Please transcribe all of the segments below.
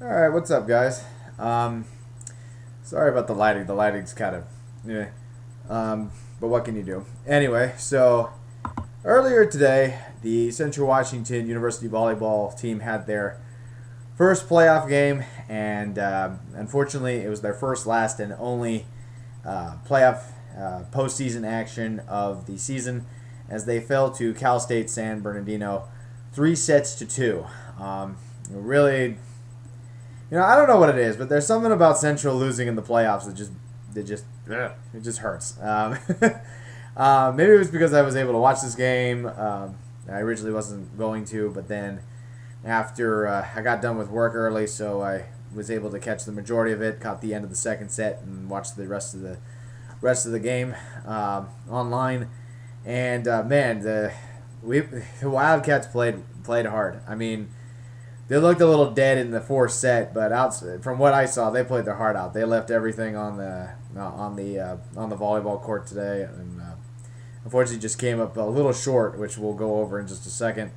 Alright, what's up, guys? Sorry about the lighting. The lighting's kind of, yeah. But what can you do? Anyway, so earlier today, the Central Washington University volleyball team had their first playoff game, and unfortunately, it was their first, last, and only playoff postseason action of the season, as they fell to Cal State San Bernardino 3-2. Really, I don't know what it is, but there's something about Central losing in the playoffs it just hurts. Maybe it was because I was able to watch this game. I originally wasn't going to, but then after I got done with work early, so I was able to catch the majority of it, caught the end of the second set, and watched the rest of the game online. And man, the Wildcats played hard. I mean, they looked a little dead in the fourth set, but from what I saw, they played their heart out. They left everything on the volleyball court today, and unfortunately just came up a little short, which we'll go over in just a second.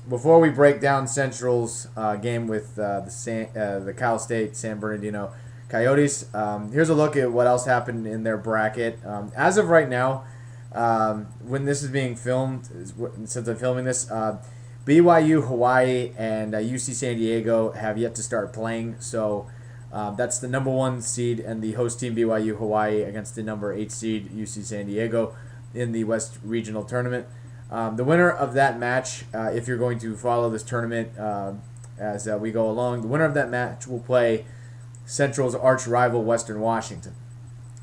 Before we break down Central's game with the Cal State San Bernardino Coyotes, here's a look at what else happened in their bracket. As of right now, when this is being filmed, since I'm filming this, BYU, Hawaii, and UC San Diego have yet to start playing. So that's the number 1 seed and the host team BYU, Hawaii, against the number 8 seed UC San Diego in the West Regional Tournament. The winner of that match, if you're going to follow this tournament as we go along, the winner of that match will play Central's arch rival, Western Washington.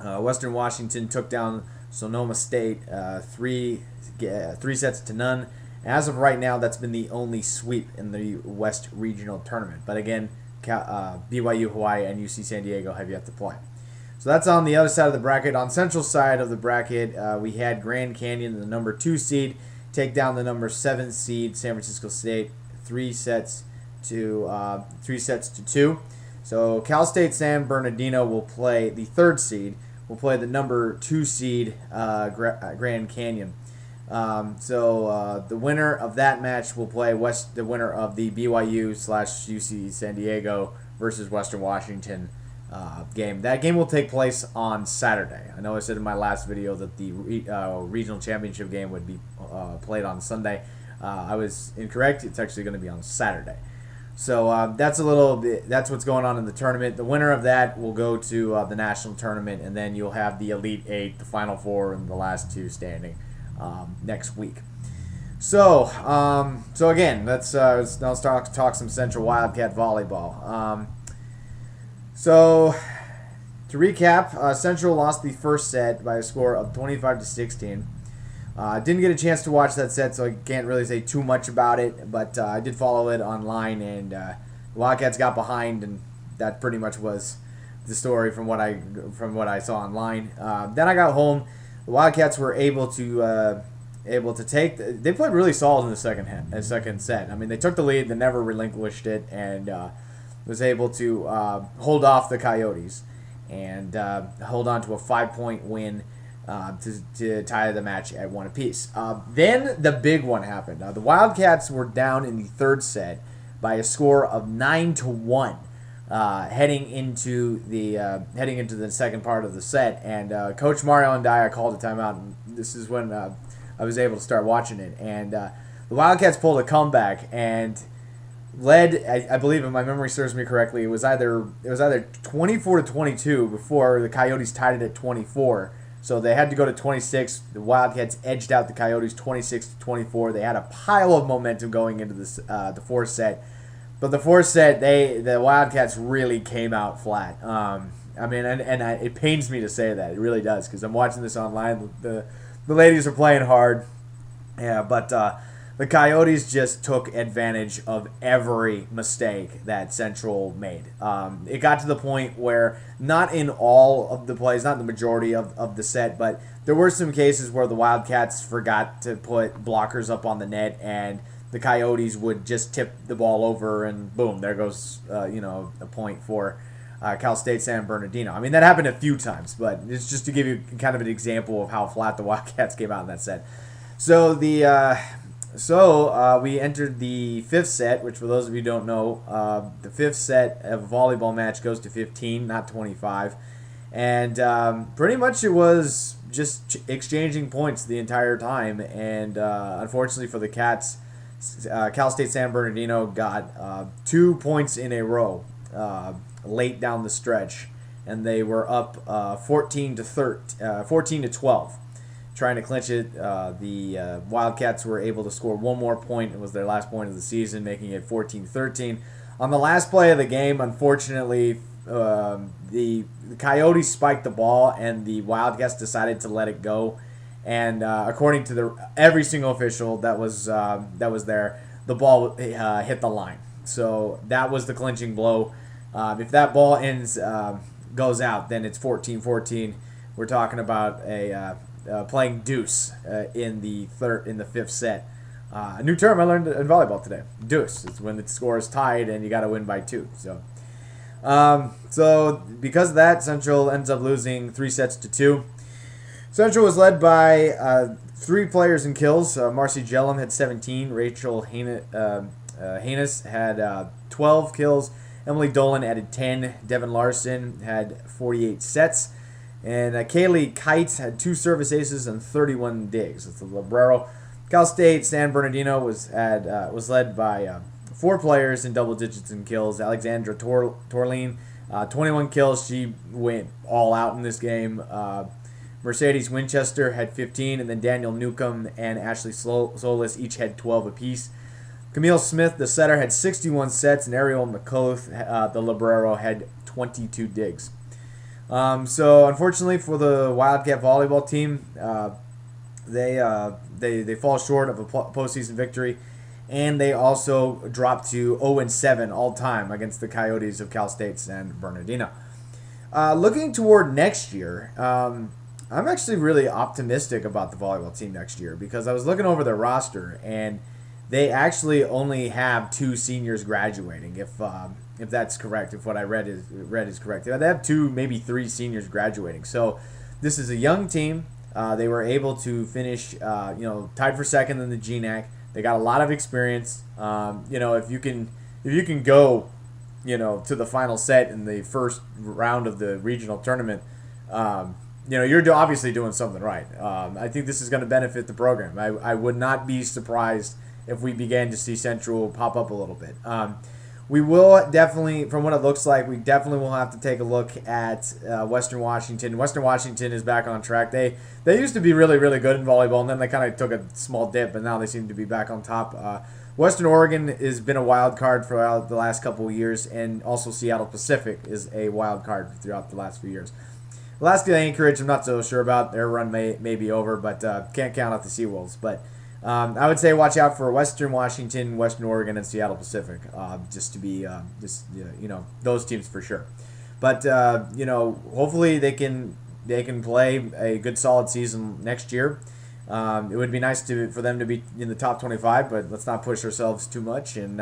Western Washington took down Sonoma State 3-0. As of right now, that's been the only sweep in the West Regional Tournament. But again, BYU, Hawaii, and UC San Diego have yet to play. So that's on the other side of the bracket. On Central side of the bracket, we had Grand Canyon, the number 2 seed, take down the number 7 seed San Francisco State 3-2. So Cal State San Bernardino will play the 3rd seed. Will play the number 2 seed Grand Canyon. So the winner of that match will play the winner of the BYU/UC San Diego versus Western Washington game. That game will take place on Saturday. I know I said in my last video that the regional championship game would be played on Sunday. I was incorrect. It's actually going to be on Saturday. So that's what's going on in the tournament. The winner of that will go to the national tournament, and then you'll have the Elite 8, the Final 4, and the last 2 standing next week. So again, let's now talk some Central Wildcat volleyball. So to recap, Central lost the first set by a score of 25-16. Didn't get a chance to watch that set, so I can't really say too much about it, but I did follow it online, and the Wildcats got behind, and that pretty much was the story from what I saw online. Then I got home. The Wildcats were able to take. They played really solid in the second set. I mean, they took the lead, they never relinquished it, and was able to hold off the Coyotes and hold on to a 5-point win to tie the match at 1 apiece. Then the big one happened. The Wildcats were down in the 3rd set by a score of 9-1. Heading into the second part of the set, and Coach Mario and I called a timeout, and this is when I was able to start watching it, and the Wildcats pulled a comeback and led. I believe, if my memory serves me correctly, it was either 24-22 before the Coyotes tied it at 24. So they had to go to 26. The Wildcats edged out the Coyotes 26-24. They had a pile of momentum going into this the 4th set. But the 4th set, the Wildcats really came out flat. I mean, it pains me to say that. It really does, because I'm watching this online. The ladies are playing hard. Yeah, but the Coyotes just took advantage of every mistake that Central made. It got to the point where, not in all of the plays, not the majority of the set, but there were some cases where the Wildcats forgot to put blockers up on the net, and the Coyotes would just tip the ball over, and boom, there goes a point for Cal State San Bernardino. I mean, that happened a few times, but it's just to give you kind of an example of how flat the Wildcats came out in that set. So the We entered the fifth set, which for those of you who don't know, the fifth set of a volleyball match goes to 15, not 25. And pretty much it was just exchanging points the entire time. And unfortunately for the Cats, Cal State San Bernardino got 2 points in a row late down the stretch. And they were up 14 to 12. Trying to clinch it. The Wildcats were able to score one more point. It was their last point of the season, making it 14-13. On the last play of the game, unfortunately, the Coyotes spiked the ball, and the Wildcats decided to let it go. And according to every single official that was there, the ball hit the line. So that was the clinching blow. If that ball goes out, then it's 14-14. We're talking about playing deuce in the fifth set. A new term I learned in volleyball today. Deuce. It's when the score is tied and you got to win by 2. So because of that, Central ends up losing 3-2. Central was led by 3 players in kills. Marcy Jellum had 17. Rachel Haynes had 12 kills. Emily Dolan added 10. Devin Larson had 48 sets. And Kaylee Kites had 2 service aces and 31 digs. It's the librero. Cal State San Bernardino was led by 4 players in double digits in kills. Alexandra Torline, 21 kills. She went all out in this game. Mercedes Winchester had 15, and then Daniel Newcomb and Ashley Solis each had 12 apiece. Camille Smith, the setter, had 61 sets, and Ariel McCoth, the librero, had 22 digs. So unfortunately for the Wildcat volleyball team, they fall short of a postseason victory, and they also drop to 0-7 all time against the Coyotes of Cal State San Bernardino. Looking toward next year, I'm actually really optimistic about the volleyball team next year because I was looking over their roster and they actually only have 2 seniors graduating. If that's correct, if what I read is correct, they have 2, maybe 3 seniors graduating. So this is a young team. They were able to finish, tied for second in the GNAC. They got a lot of experience. If you can go, to the final set in the first round of the regional tournament, you're obviously doing something right. I think this is going to benefit the program. I would not be surprised if we began to see Central pop up a little bit. We will definitely, from what it looks like, we definitely will have to take a look at Western Washington. Western Washington is back on track. They used to be really, really good in volleyball, and then they kind of took a small dip, but now they seem to be back on top. Western Oregon has been a wild card for the last couple of years, and also Seattle Pacific is a wild card throughout the last few years. Alaska Anchorage, I'm not so sure about. Their run may be over, but can't count out the Seawolves. But I would say watch out for Western Washington, Western Oregon, and Seattle Pacific, just to be those teams for sure. But hopefully they can play a good solid season next year. It would be nice for them to be in the top 25, but let's not push ourselves too much. And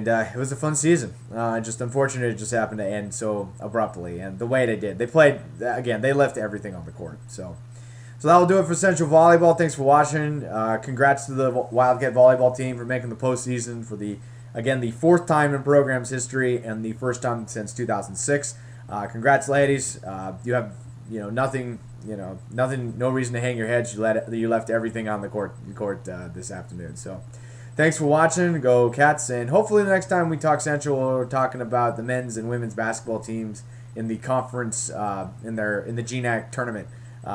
it was a fun season. Just unfortunate it just happened to end so abruptly, and the way they did. They played again. They left everything on the court. So that will do it for Central Volleyball. Thanks for watching. Congrats to the Wildcat Volleyball team for making the postseason for the 4th time in program's history and the 1st time since 2006. Congrats, ladies. You have nothing. No reason to hang your heads. You left everything on the court this afternoon. So thanks for watching. Go Cats, and hopefully the next time we talk Central, we're talking about the men's and women's basketball teams in the conference in the GNAC tournament.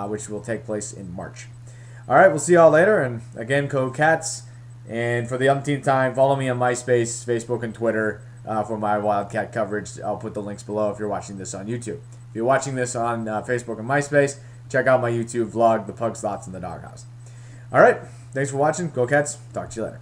Which will take place in March. All right, we'll see y'all later. And again, go Cats. And for the umpteenth time, follow me on MySpace, Facebook, and Twitter for my Wildcat coverage. I'll put the links below if you're watching this on YouTube. If you're watching this on Facebook and MySpace, check out my YouTube vlog, The Pug's Thoughts in the Doghouse. All right, thanks for watching. Go Cats. Talk to you later.